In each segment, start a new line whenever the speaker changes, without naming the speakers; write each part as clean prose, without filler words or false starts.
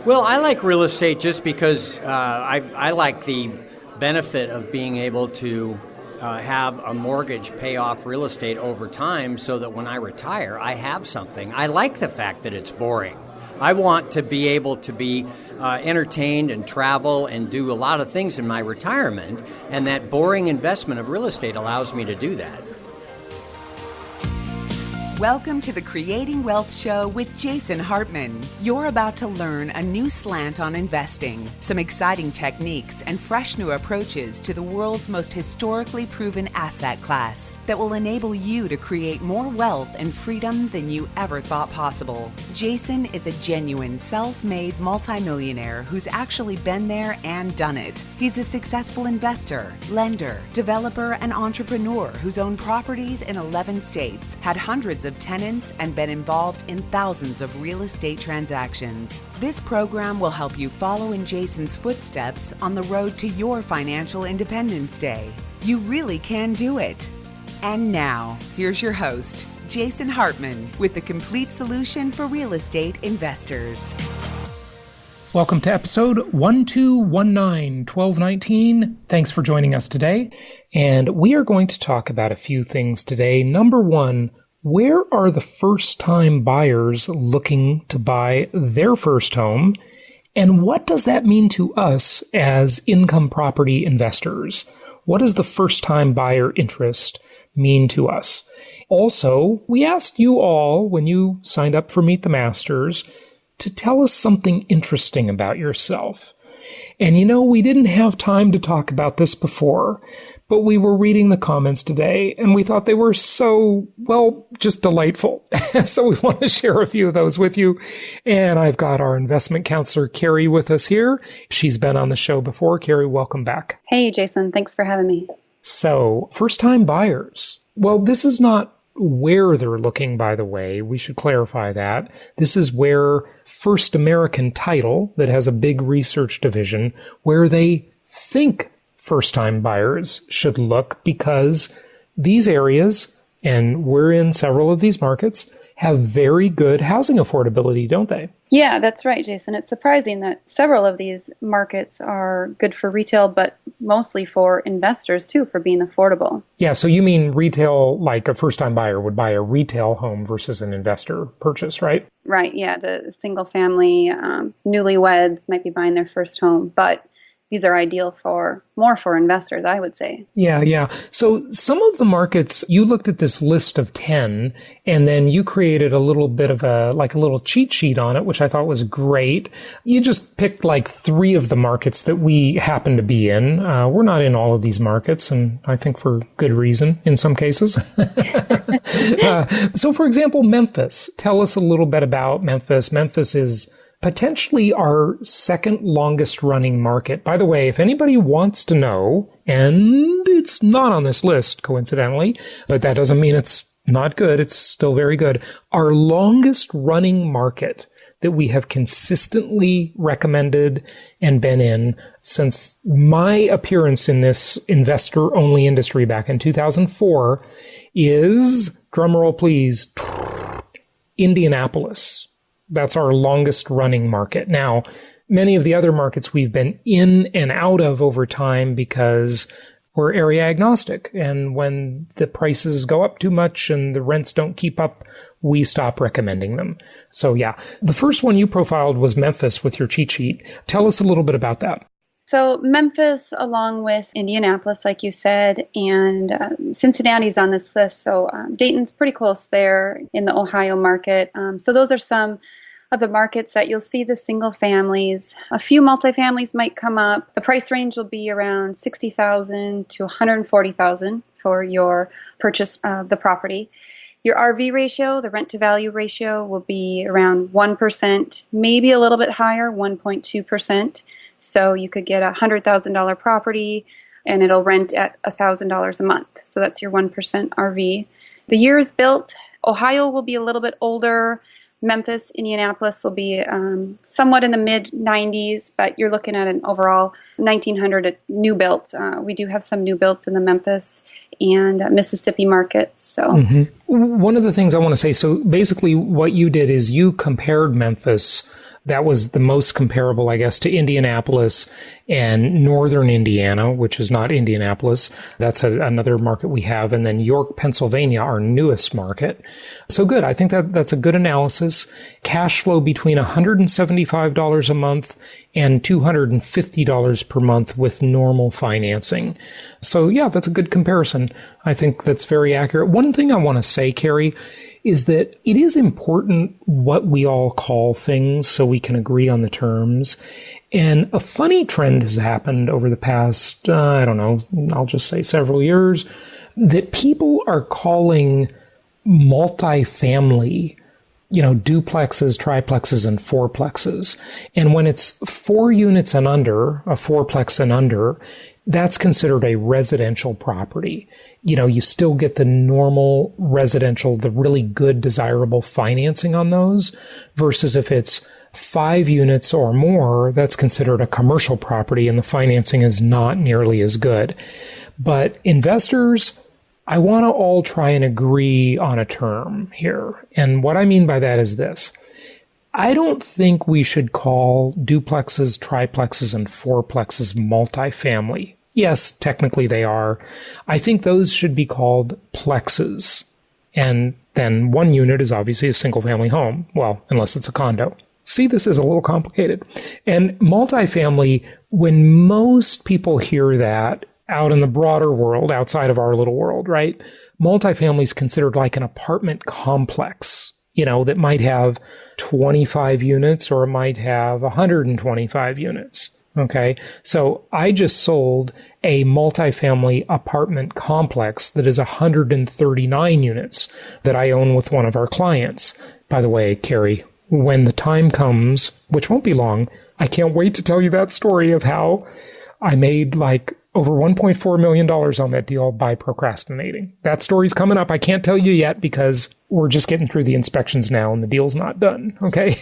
Well, I like real estate just because I like the benefit of being able to have a mortgage pay off real estate over time so that when I retire, I have something. I like the fact that it's boring. I want to be able to be entertained and travel and do a lot of things in my retirement, and that boring investment of real estate allows me to do that.
Welcome to the Creating Wealth Show with Jason Hartman. You're about to learn a new slant on investing, some exciting techniques, and fresh new approaches to the world's most historically proven asset class that will enable you to create more wealth and freedom than you ever thought possible. Jason is a genuine self-made multimillionaire who's actually been there and done it. He's a successful investor, lender, developer, and entrepreneur who's owned properties in 11 states, had hundreds of tenants, and been involved in thousands of real estate transactions. This program will help you follow in Jason's footsteps on the road to your financial independence day. You really can do it. And now, here's your host, Jason Hartman, with the complete solution for real estate investors.
Welcome to episode 1219. Thanks for joining us today. And we are going to talk about a few things today. Number one, where are the first-time buyers looking to buy their first home? And what does that mean to us as income property investors? What does the first-time buyer interest mean to us? Also, we asked you all, when you signed up for Meet the Masters, to tell us something interesting about yourself. And you know, we didn't have time to talk about this before, but we were reading the comments today, and we thought they were so, well, just delightful. So we want to share a few of those with you. And I've got our investment counselor, Carrie, with us here. She's been on the show before. Carrie, welcome back.
Hey, Jason. Thanks for having me.
So, first-time buyers. Well, this is not where they're looking, by the way. We should clarify that. This is where First American Title, that has a big research division, where they think first-time buyers should look, because these areas, and we're in several of these markets, have very good housing affordability, don't they?
Yeah, that's right, Jason. It's surprising that several of these markets are good for retail, but mostly for investors, too, for being affordable.
Yeah, so you mean retail, like a first-time buyer would buy a retail home versus an investor purchase, right?
Right, yeah. The single-family newlyweds might be buying their first home, but these are ideal more for investors, I would say.
Yeah. So some of the markets, you looked at this list of 10, and then you created a little bit of a little cheat sheet on it, which I thought was great. You just picked like 3 of the markets that we happen to be in. We're not in all of these markets, and I think for good reason in some cases. So for example, Memphis. Tell us a little bit about Memphis. Memphis is potentially our second longest running market. By the way, if anybody wants to know, and it's not on this list coincidentally, but that doesn't mean it's not good. It's still very good. Our longest running market that we have consistently recommended and been in since my appearance in this investor-only industry back in 2004 is, drumroll please, Indianapolis. That's our longest running market. Now, many of the other markets we've been in and out of over time because we're area agnostic. And when the prices go up too much and the rents don't keep up, we stop recommending them. So yeah, the first one you profiled was Memphis with your cheat sheet. Tell us a little bit about that.
So Memphis, along with Indianapolis, like you said, and Cincinnati's on this list. So Dayton's pretty close there in the Ohio market. So those are some of the markets that you'll see the single families. A few multifamilies might come up. The price range will be around $60,000 to $140,000 for your purchase of the property. Your RV ratio, the rent to value ratio, will be around 1%, maybe a little bit higher, 1.2%. So you could get a $100,000 property and it'll rent at $1,000 a month. So that's your 1% RV. The years built, Ohio will be a little bit older. Memphis, Indianapolis will be somewhat in the mid-90s, but you're looking at an overall 1,900 new built. We do have some new builds in the Memphis and Mississippi markets. So
One of the things I want to say, so basically what you did is you compared Memphis That was the most comparable, I guess, to Indianapolis and Northern Indiana, which is not Indianapolis. That's another market we have. And then York, Pennsylvania, our newest market. So good. I think that's a good analysis. Cash flow between $175 a month and $250 per month with normal financing. So yeah, that's a good comparison. I think that's very accurate. One thing I want to say, Carrie, is that it is important what we all call things so we can agree on the terms. And a funny trend has happened over the past, I'll just say several years, that people are calling multifamily, duplexes, triplexes, and fourplexes. And when it's 4 units and under, a fourplex and under, that's considered a residential property. You still get the normal residential, the really good, desirable financing on those, versus if it's 5 units or more, that's considered a commercial property and the financing is not nearly as good. But investors, I want to all try and agree on a term here. And what I mean by that is this. I don't think we should call duplexes, triplexes, and fourplexes multifamily. Yes, technically they are. I think those should be called plexes. And then 1 unit is obviously a single family home. Well, unless it's a condo. See, this is a little complicated. And multifamily, when most people hear that out in the broader world, outside of our little world, right? Multifamily is considered like an apartment complex. That might have 25 units or it might have 125 units. Okay. So I just sold a multifamily apartment complex that is 139 units that I own with one of our clients. By the way, Carrie, when the time comes, which won't be long, I can't wait to tell you that story of how I made over $1.4 million on that deal by procrastinating. That story's coming up. I can't tell you yet because we're just getting through the inspections now and the deal's not done. Okay.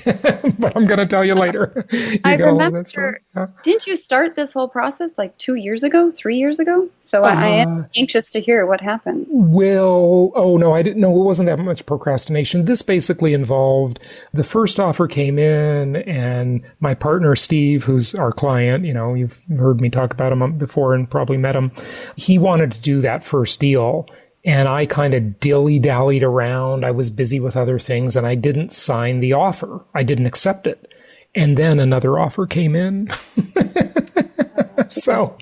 But I'm going to tell you later.
I remember, didn't you start this whole process 2 years ago, 3 years ago? So I am anxious to hear what happens.
Well, no, I didn't know. It wasn't that much procrastination. This basically involved the first offer came in and my partner, Steve, who's our client, you've heard me talk about him before and probably met him. He wanted to do that first deal. And I kind of dilly-dallied around. I was busy with other things and I didn't sign the offer. I didn't accept it. And then another offer came in. So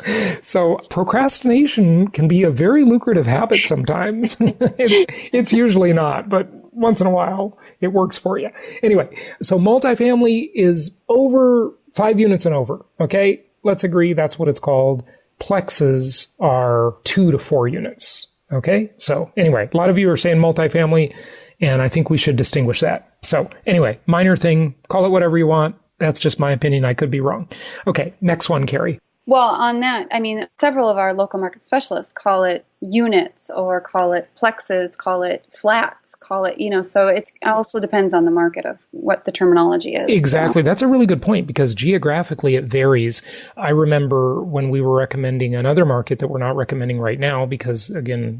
procrastination can be a very lucrative habit sometimes. It's usually not, but once in a while it works for you. Anyway, so multifamily is over 5 units and over. Okay, let's agree that's what it's called. Plexes are 2 to 4 units. Okay, so anyway, a lot of you are saying multifamily, and I think we should distinguish that. So anyway, minor thing, call it whatever you want. That's just my opinion. I could be wrong. Okay, next one, Carrie.
Well, on that, several of our local market specialists call it units or call it plexes, call it flats, call it, so it also depends on the market of what the terminology is.
Exactly. That's a really good point because geographically it varies. I remember when we were recommending another market that we're not recommending right now because, again,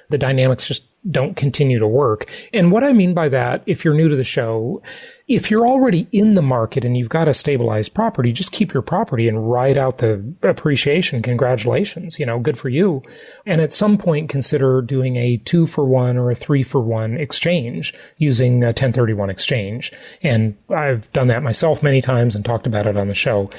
the dynamics just don't continue to work. And what I mean by that, if you're new to the show, if you're already in the market and you've got a stabilized property, just keep your property and ride out the appreciation. Congratulations, good for you. And at some point, consider doing a 2-for-1 or a 3-for-1 exchange using a 1031 exchange. And I've done that myself many times and talked about it on the show.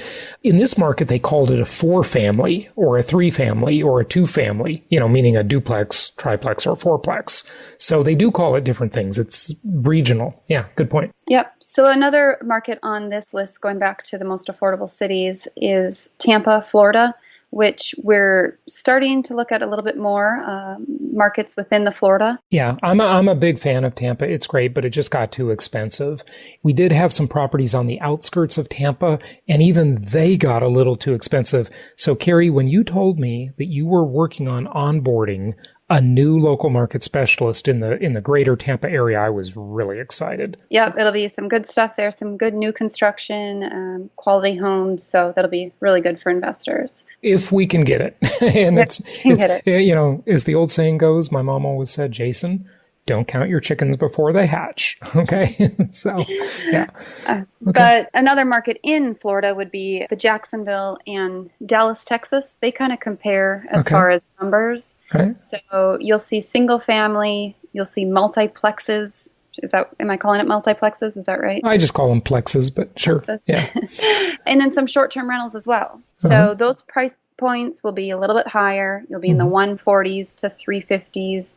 In this market, they called it a 4-family or a 3-family or a 2-family, meaning a duplex, triplex, or fourplex. So they do call it different things. It's regional. Yeah, good point.
Yep. So another market on this list, going back to the most affordable cities, is Tampa, Florida, which we're starting to look at a little bit more markets within the Florida.
Yeah, I'm a big fan of Tampa. It's great, but it just got too expensive. We did have some properties on the outskirts of Tampa, and even they got a little too expensive. So, Carrie, when you told me that you were working on onboarding a new local market specialist in the greater Tampa area, I was really excited.
Yep, it'll be some good stuff there, some good new construction, quality homes. So that'll be really good for investors.
If we can get it. And it's as the old saying goes, my mom always said, Jason, don't count your chickens before they hatch. Okay. So, yeah. Okay.
But another market in Florida would be the Jacksonville and Dallas, Texas. They kind of compare as far as numbers.
Okay.
So you'll see single family, you'll see multiplexes. Am I calling it multiplexes? Is that right?
I just call them plexes, but sure. Plexes. Yeah.
And then some short-term rentals as well. So those price points will be a little bit higher. You'll be in the 140s to 350s,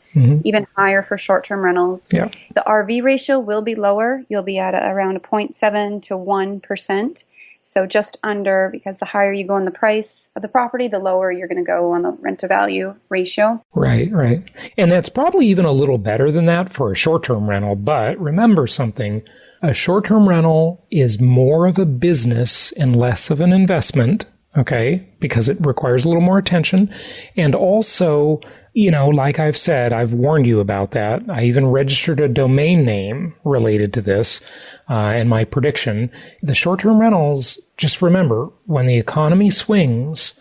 even higher for short-term rentals.
Yeah.
The RV ratio will be lower. You'll be at around a 0.7 to 1%. So just under, because the higher you go in the price of the property, the lower you're going to go on the rent-to-value ratio.
Right, right. And that's probably even a little better than that for a short-term rental. But remember something, a short-term rental is more of a business and less of an investment, okay, because it requires a little more attention. And also, like I've said, I've warned you about that. I even registered a domain name related to this and my prediction. The short-term rentals, just remember, when the economy swings,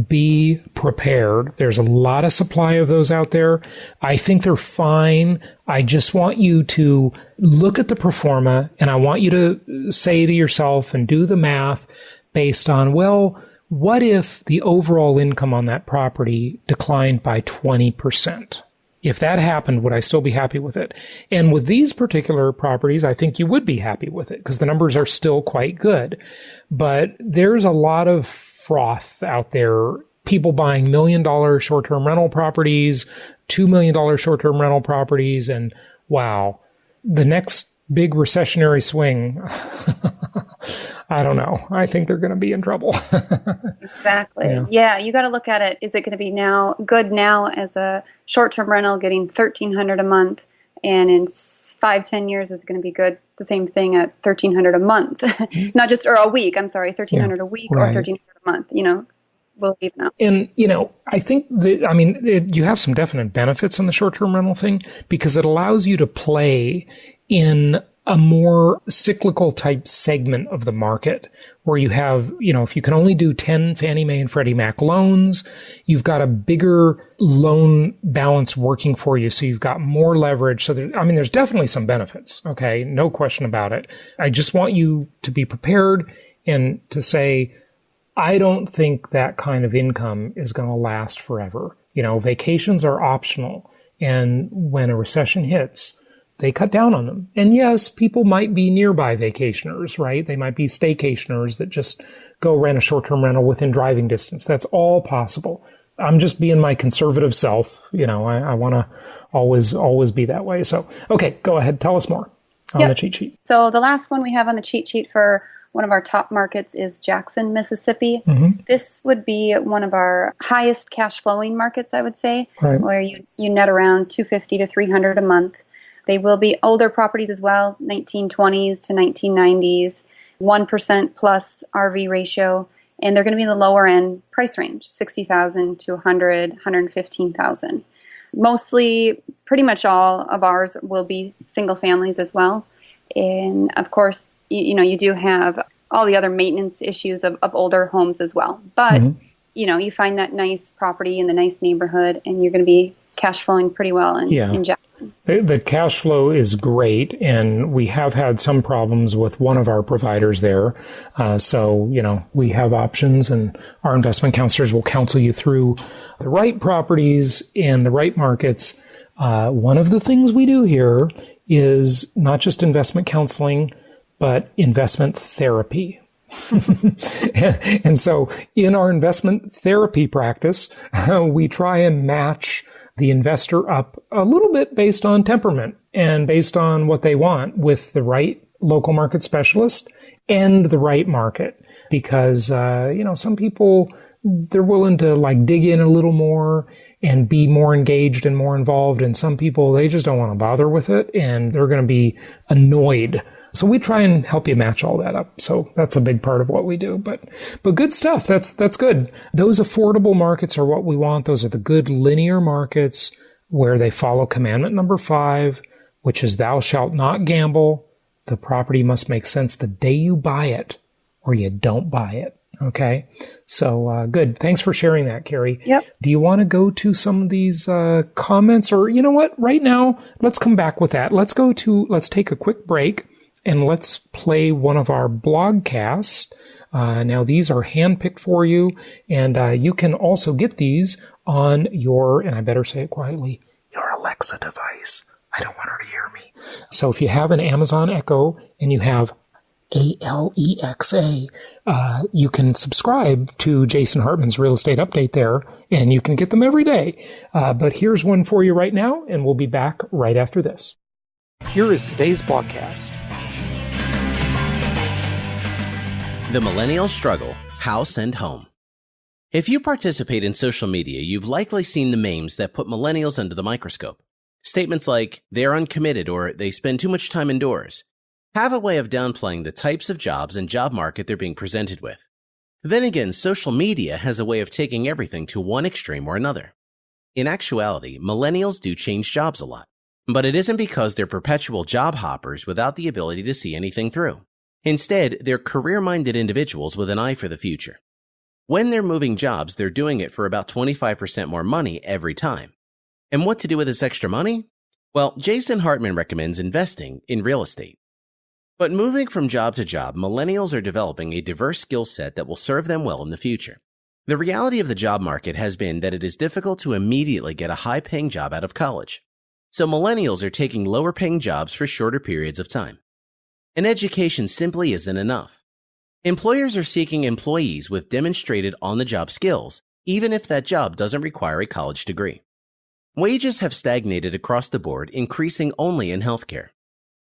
be prepared. There's a lot of supply of those out there. I think they're fine. I just want you to look at the pro forma, and I want you to say to yourself and do the math based on, well, what if the overall income on that property declined by 20%? If that happened, would I still be happy with it? And with these particular properties, I think you would be happy with it because the numbers are still quite good. But there's a lot of froth out there. People buying $1 million short-term rental properties, $2 million short-term rental properties, and wow, the next big recessionary swing, I don't know. I think they're going to be in trouble.
Exactly. Yeah, you got to look at it. Is it going to be good now as a short-term rental getting $1,300 a month, and in 5-10 years is it going to be good the same thing at $1,300 a month, not just or a week. I'm sorry, $1,300 a week or $1,300 a month. We'll even out.
And I think you have some definite benefits on the short-term rental thing because it allows you to play in a more cyclical type segment of the market where you have, if you can only do 10 Fannie Mae and Freddie Mac loans, you've got a bigger loan balance working for you. So you've got more leverage. So there's definitely some benefits. Okay. No question about it. I just want you to be prepared and to say, I don't think that kind of income is going to last forever. Vacations are optional. And when a recession hits, they cut down on them. And yes, people might be nearby vacationers, right? They might be staycationers that just go rent a short-term rental within driving distance. That's all possible. I'm just being my conservative self. I want to always be that way. So, okay, go ahead. Tell us more on the cheat sheet.
So the last one we have on the cheat sheet for one of our top markets is Jackson, Mississippi. This would be one of our highest cash flowing markets, I would say, where you net around $250 to $300 a month. They will be older properties as well, 1920s to 1990s, 1% plus RV ratio, and they're going to be in the lower end price range, $60,000 to $100,000, $115,000. Mostly, pretty much all of ours will be single families as well. And of course, you do have all the other maintenance issues of older homes as well. But, you find that nice property in the nice neighborhood, and you're going to be cash flowing pretty well in Jackson.
The cash flow is great, and we have had some problems with one of our providers there. So, we have options, and our investment counselors will counsel you through the right properties and the right markets. One of the things we do here is not just investment counseling, but investment therapy. And so in our investment therapy practice, we try and match the investor up a little bit based on temperament and based on what they want with the right local market specialist and the right market. Because, some people, they're willing to dig in a little more and be more engaged and more involved. And some people, they just don't want to bother with it and they're going to be annoyed. So we try and help you match all that up. So that's a big part of what we do. But good stuff. That's good. Those affordable markets are what we want. Those are the good linear markets where they follow commandment number 5, which is thou shalt not gamble. The property must make sense the day you buy it or you don't buy it. Okay. So good. Thanks for sharing that, Carrie.
Yep.
Do you want to go to some of these comments? Or you know what? Right now, let's come back with that. Let's take a quick break and let's play one of our blogcasts. Now, these are handpicked for you, and you can also get these on your, and I better say it quietly, your Alexa device. I don't want her to hear me. So if you have an Amazon Echo and you have Alexa, you can subscribe to Jason Hartman's Real Estate Update there, and you can get them every day. But here's one for you right now, and we'll be back right after this. Here is today's blogcast.
The Millennial Struggle, House and Home. If you participate in social media, you've likely seen the memes that put millennials under the microscope. Statements like, they're uncommitted or they spend too much time indoors have a way of downplaying the types of jobs and job market they're being presented with. Then again, social media has a way of taking everything to one extreme or another. In actuality, millennials do change jobs a lot, but it isn't because they're perpetual job hoppers without the ability to see anything through. Instead, they're career-minded individuals with an eye for the future. When they're moving jobs, they're doing it for about 25% more money every time. And what to do with this extra money? Well, Jason Hartman recommends investing in real estate. But moving from job to job, millennials are developing a diverse skill set that will serve them well in the future. The reality of the job market has been that it is difficult to immediately get a high-paying job out of college. So millennials are taking lower-paying jobs for shorter periods of time. And education simply isn't enough. Employers are seeking employees with demonstrated on-the-job skills, even if that job doesn't require a college degree. Wages have stagnated across the board, increasing only in healthcare.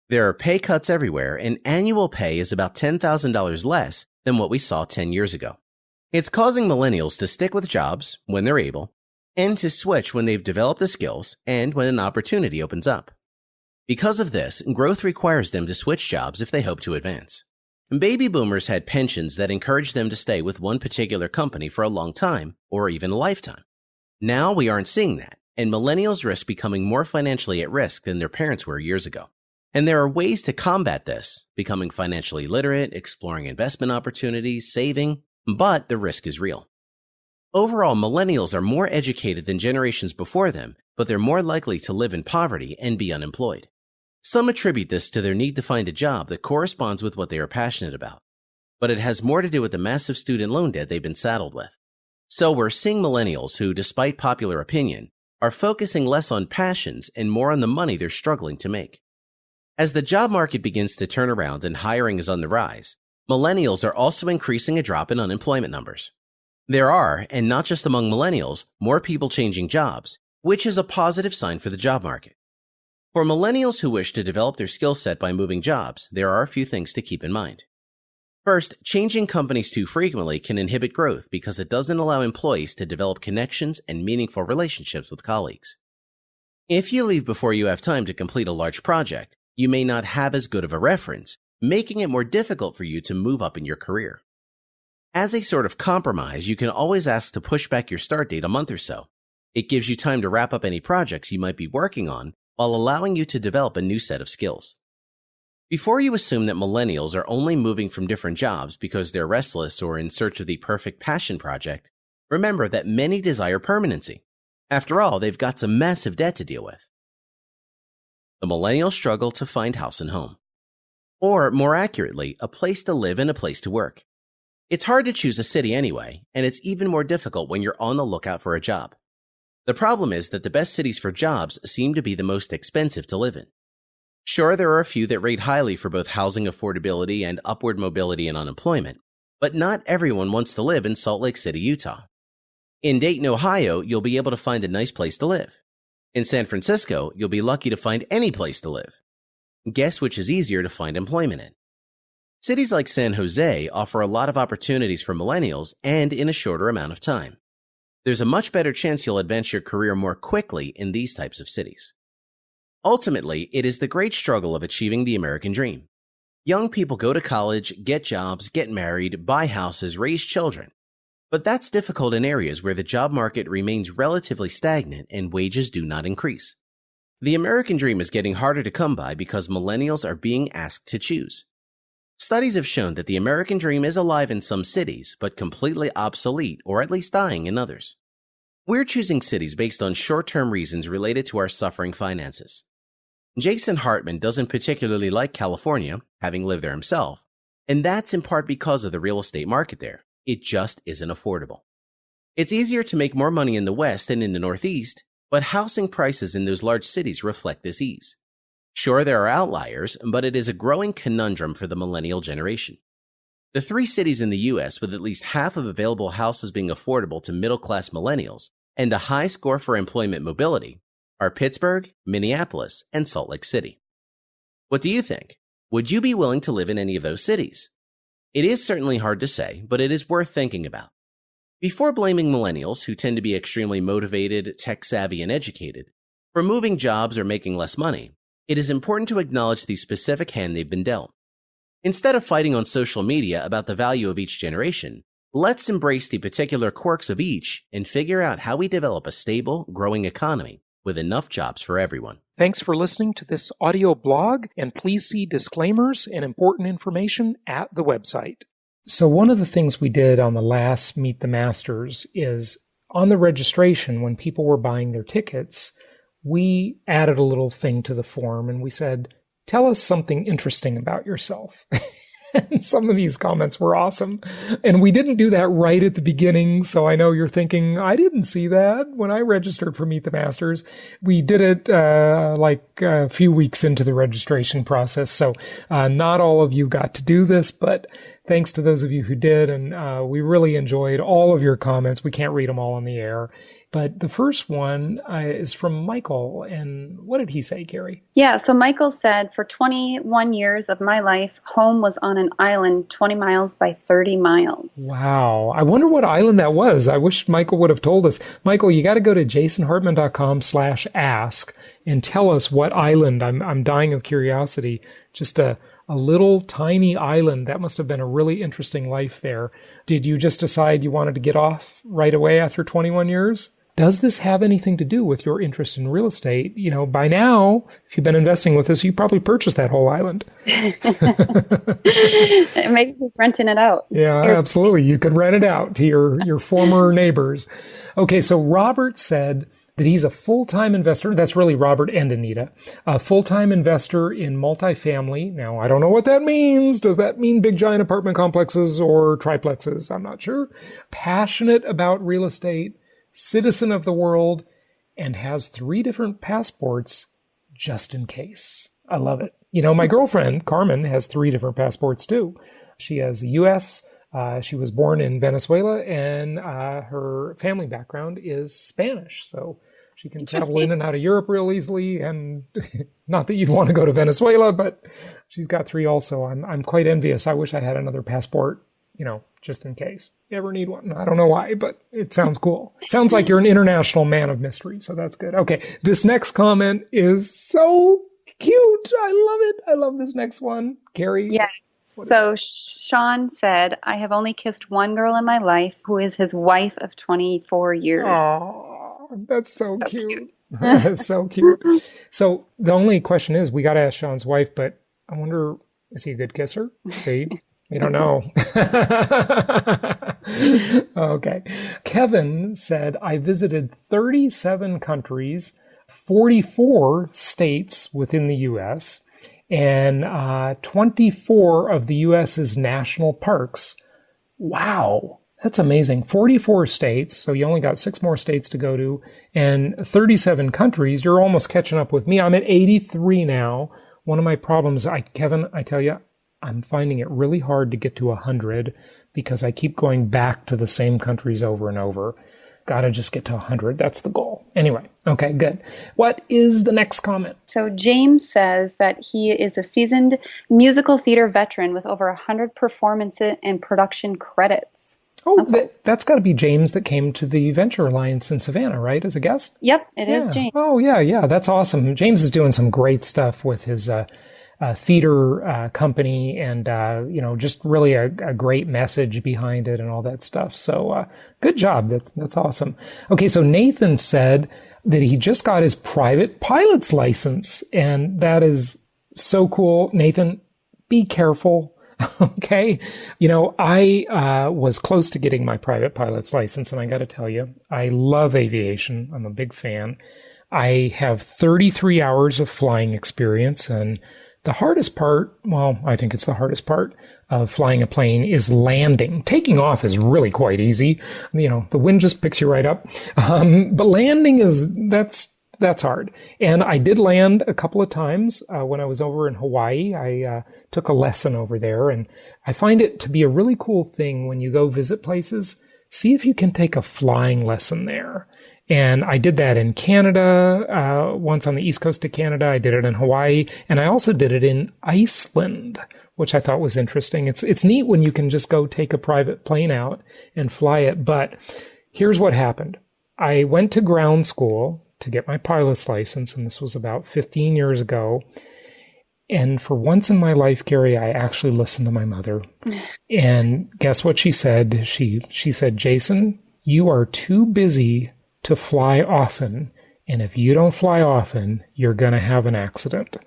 There are pay cuts everywhere, and annual pay is about $10,000 less than what we saw 10 years ago. It's causing millennials to stick with jobs when they're able, and to switch when they've developed the skills and when an opportunity opens up. Because of this, growth requires them to switch jobs if they hope to advance. Baby boomers had pensions that encouraged them to stay with one particular company for a long time, or even a lifetime. Now we aren't seeing that, and millennials risk becoming more financially at risk than their parents were years ago. And there are ways to combat this, becoming financially literate, exploring investment opportunities, saving, but the risk is real. Overall, millennials are more educated than generations before them, but they're more likely to live in poverty and be unemployed. Some attribute this to their need to find a job that corresponds with what they are passionate about, but it has more to do with the massive student loan debt they've been saddled with. So we're seeing millennials who, despite popular opinion, are focusing less on passions and more on the money they're struggling to make. As the job market begins to turn around and hiring is on the rise, millennials are also increasing a drop in unemployment numbers. There are, and not just among millennials, more people changing jobs, which is a positive sign for the job market. For millennials who wish to develop their skill set by moving jobs, there are a few things to keep in mind. First, changing companies too frequently can inhibit growth because it doesn't allow employees to develop connections and meaningful relationships with colleagues. If you leave before you have time to complete a large project, you may not have as good of a reference, making it more difficult for you to move up in your career. As a sort of compromise, you can always ask to push back your start date a month or so. It gives you time to wrap up any projects you might be working on while allowing you to develop a new set of skills. Before you assume that millennials are only moving from different jobs because they're restless or in search of the perfect passion project, remember that many desire permanency. After all, they've got some massive debt to deal with. The millennial struggle to find house and home. Or, more accurately, a place to live and a place to work. It's hard to choose a city anyway, and it's even more difficult when you're on the lookout for a job. The problem is that the best cities for jobs seem to be the most expensive to live in. Sure, there are a few that rate highly for both housing affordability and upward mobility and unemployment, but not everyone wants to live in Salt Lake City, Utah. In Dayton, Ohio, you'll be able to find a nice place to live. In San Francisco, you'll be lucky to find any place to live. Guess which is easier to find employment in? Cities like San Jose offer a lot of opportunities for millennials and in a shorter amount of time. There's a much better chance you'll advance your career more quickly in these types of cities. Ultimately, it is the great struggle of achieving the American dream. Young people go to college, get jobs, get married, buy houses, raise children. But that's difficult in areas where the job market remains relatively stagnant and wages do not increase. The American dream is getting harder to come by because millennials are being asked to choose. Studies have shown that the American dream is alive in some cities, but completely obsolete or at least dying in others. We're choosing cities based on short-term reasons related to our suffering finances. Jason Hartman doesn't particularly like California, having lived there himself, and that's in part because of the real estate market there. It just isn't affordable. It's easier to make more money in the West than in the Northeast, but housing prices in those large cities reflect this ease. Sure, there are outliers, but it is a growing conundrum for the millennial generation. The 3 cities in the U.S. with at least half of available houses being affordable to middle-class millennials and a high score for employment mobility are Pittsburgh, Minneapolis, and Salt Lake City. What do you think? Would you be willing to live in any of those cities? It is certainly hard to say, but it is worth thinking about. Before blaming millennials, who tend to be extremely motivated, tech-savvy, and educated, for moving jobs or making less money, it is important to acknowledge the specific hand they've been dealt. Instead of fighting on social media about the value of each generation, let's embrace the particular quirks of each and figure out how we develop a stable, growing economy with enough jobs for everyone.
Thanks for listening to this audio blog, and please see disclaimers and important information at the website. So one of the things we did on the last Meet the Masters is on the registration, when people were buying their tickets, we added a little thing to the form and we said, tell us something interesting about yourself. And some of these comments were awesome. And we didn't do that right at the beginning. So I know you're thinking, I didn't see that when I registered for Meet the Masters. We did it like a few weeks into the registration process. So not all of you got to do this, but thanks to those of you who did. And we really enjoyed all of your comments. We can't read them all on the air. But the first one is from Michael. And what did he say, Carrie?
Yeah, so Michael said, for 21 years of my life, home was on an island 20 miles by 30 miles.
Wow. I wonder what island that was. I wish Michael would have told us. Michael, you got to go to jasonhartman.com/ask and tell us what island. I'm dying of curiosity. Just a little tiny island. That must have been a really interesting life there. Did you just decide you wanted to get off right away after 21 years? Does this have anything to do with your interest in real estate? You know, by now, if you've been investing with us, you probably purchased that whole island.
Maybe he's renting it out.
Yeah, absolutely. You could rent it out to your former neighbors. Okay, so Robert said that he's a full-time investor. That's really Robert and Anita. A full-time investor in multifamily. Now, I don't know what that means. Does that mean big, giant apartment complexes or triplexes? I'm not sure. Passionate about real estate, citizen of the world, and has 3 different passports just in case. I love it. You know, my girlfriend, Carmen, has 3 different passports too. She has a U.S., she was born in Venezuela, and her family background is Spanish. So she can travel in and out of Europe real easily. And not that you'd want to go to Venezuela, but she's got 3 also. I'm quite envious. I wish I had another passport, you know, just in case you ever need one. I don't know why, but it sounds cool. Sounds like you're an international man of mystery. So that's good. Okay. This next comment is so cute. I love it. I love this next one. Carrie.
Yeah. So Sean said, I have only kissed one girl in my life who is his wife of 24 years.
Oh, that's so cute. That's so cute. So the only question is, we got to ask Sean's wife, but I wonder, is he a good kisser? See? We don't know. Okay. Kevin said, I visited 37 countries, 44 states within the U.S., and 24 of the U.S.'s national parks. Wow. That's amazing. 44 states, so you only got 6 more states to go to, and 37 countries. You're almost catching up with me. I'm at 83 now. One of my problems, Kevin, I tell you, I'm finding it really hard to get to 100 because I keep going back to the same countries over and over. Got to just get to 100. That's the goal. Anyway, okay, good. What is the next comment?
So James says that he is a seasoned musical theater veteran with over 100 performance and production credits.
Oh, that's got to be James that came to the Venture Alliance in Savannah, right, as a guest?
Yep, it is James.
Oh, yeah, that's awesome. James is doing some great stuff with his theater company, and just really a great message behind it and all that stuff. So good job. That's awesome. Okay, so Nathan said that he just got his private pilot's license, and that is so cool. Nathan, be careful. Okay. I was close to getting my private pilot's license, and I got to tell you, I love aviation. I'm a big fan. I have 33 hours of flying experience, and the hardest part, well, I think it's the hardest part of flying a plane is landing. Taking off is really quite easy. The wind just picks you right up. But landing that's hard. And I did land a couple of times when I was over in Hawaii. I took a lesson over there, and I find it to be a really cool thing when you go visit places. See if you can take a flying lesson there. And I did that in Canada, once on the east coast of Canada. I did it in Hawaii, and I also did it in Iceland, which I thought was interesting. It's neat when you can just go take a private plane out and fly it. But here's what happened. I went to ground school to get my pilot's license, and this was about 15 years ago. And for once in my life, Carrie, I actually listened to my mother. And guess what she said? She said, Jason, you are too busy to fly often. And if you don't fly often, you're going to have an accident.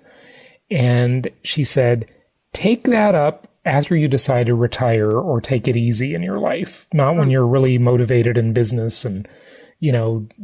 And she said, take that up after you decide to retire or take it easy in your life, not when you're really motivated in business and,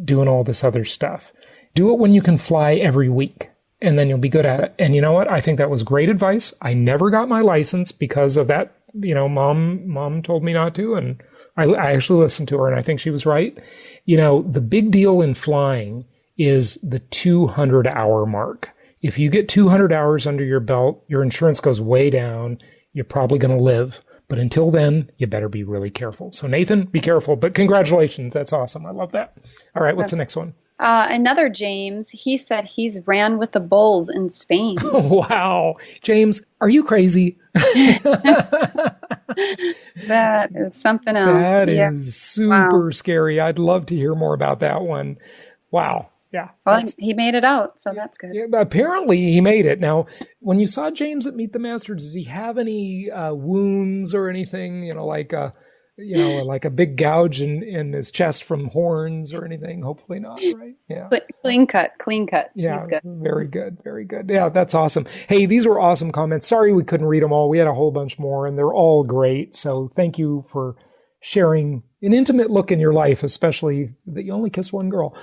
doing all this other stuff. Do it when you can fly every week, and then you'll be good at it. And you know what? I think that was great advice. I never got my license because of that. Mom told me not to, and I actually listened to her, and I think she was right. The big deal in flying is the 200-hour mark. If you get 200 hours under your belt, your insurance goes way down. You're probably going to live. But until then, you better be really careful. So Nathan, be careful. But congratulations. That's awesome. I love that. All right. What's the next one?
Another James, he said he's ran with the bulls in Spain.
Wow. James, are you crazy?
That is something else.
That is super scary. I'd love to hear more about that one. Wow. Yeah.
Well, he made it out, so that's good. Yeah,
apparently he made it. Now, when you saw James at Meet the Masters, did he have any wounds or anything, like a big gouge in his chest from horns or anything? Hopefully not, right? Yeah.
Clean cut.
Yeah, good. Very good. Yeah, that's awesome. Hey, these were awesome comments. Sorry we couldn't read them all. We had a whole bunch more, and they're all great. So thank you for sharing an intimate look in your life, especially that you only kiss one girl.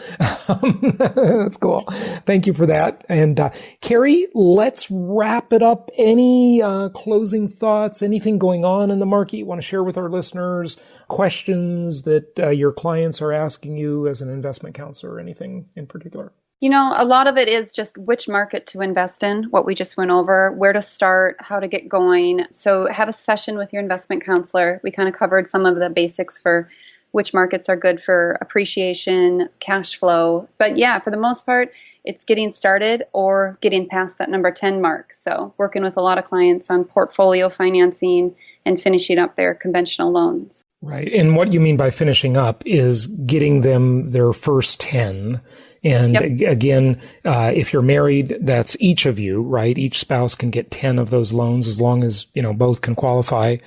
That's cool. Thank you for that. And Carrie, let's wrap it up. Any closing thoughts, anything going on in the market you want to share with our listeners, questions that your clients are asking you as an investment counselor, or anything in particular?
A lot of it is just which market to invest in, what we just went over, where to start, how to get going. So have a session with your investment counselor. We kind of covered some of the basics for which markets are good for appreciation, cash flow. But yeah, for the most part, it's getting started or getting past that number 10 mark. So working with a lot of clients on portfolio financing and finishing up their conventional loans.
Right. And what you mean by finishing up is getting them their first 10. And again, if you're married, that's each of you, right? Each spouse can get 10 of those loans as long as, both can qualify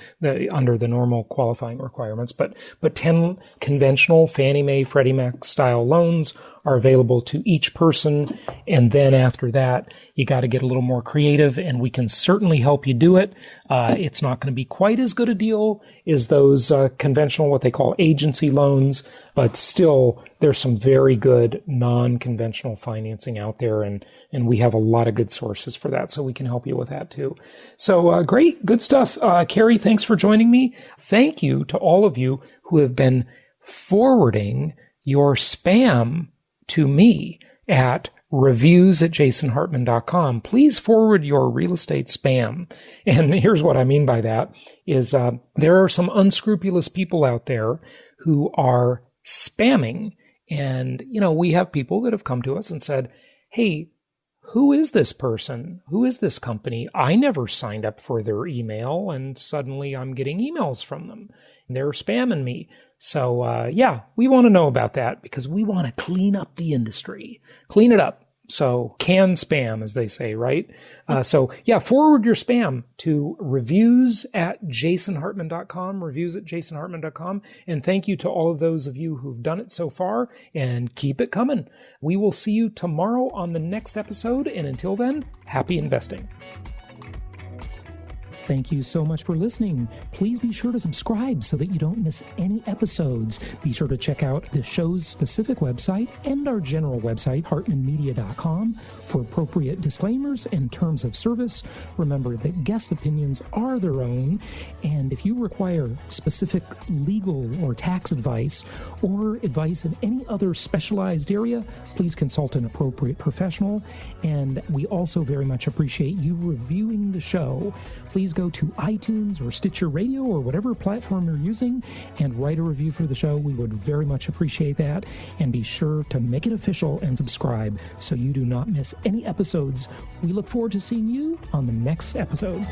under the normal qualifying requirements. But 10 conventional Fannie Mae, Freddie Mac style loans are available to each person. And then after that, you got to get a little more creative, and we can certainly help you do it. It's not going to be quite as good a deal as those conventional, what they call agency loans, but still there's some very good non-conventional financing out there, and we have a lot of good sources for that, so we can help you with that too. So great, good stuff. Carrie, thanks for joining me. Thank you to all of you who have been forwarding your spam to me at reviews@jasonhartman.com. Please forward your real estate spam. And here's what I mean by that is there are some unscrupulous people out there who are spamming. And, we have people that have come to us and said, hey, who is this person? Who is this company? I never signed up for their email, and suddenly I'm getting emails from them. And they're spamming me. So, we want to know about that because we want to clean up the industry. Clean it up. So, can spam, as they say, right? Forward your spam to reviews@jasonhartman.com, reviews@jasonhartman.com. And thank you to all of those of you who've done it so far, and keep it coming. We will see you tomorrow on the next episode. And until then, happy investing. Thank you so much for listening. Please be sure to subscribe so that you don't miss any episodes. Be sure to check out the show's specific website and our general website, hartmanmedia.com, for appropriate disclaimers and terms of service. Remember that guest opinions are their own, and if you require specific legal or tax advice or advice in any other specialized area, please consult an appropriate professional. And we also very much appreciate you reviewing the show. Please go to iTunes or Stitcher Radio or whatever platform you're using and write a review for the show. We would very much appreciate that. And be sure to make it official and subscribe so you do not miss any episodes. We look forward to seeing you on the next episode.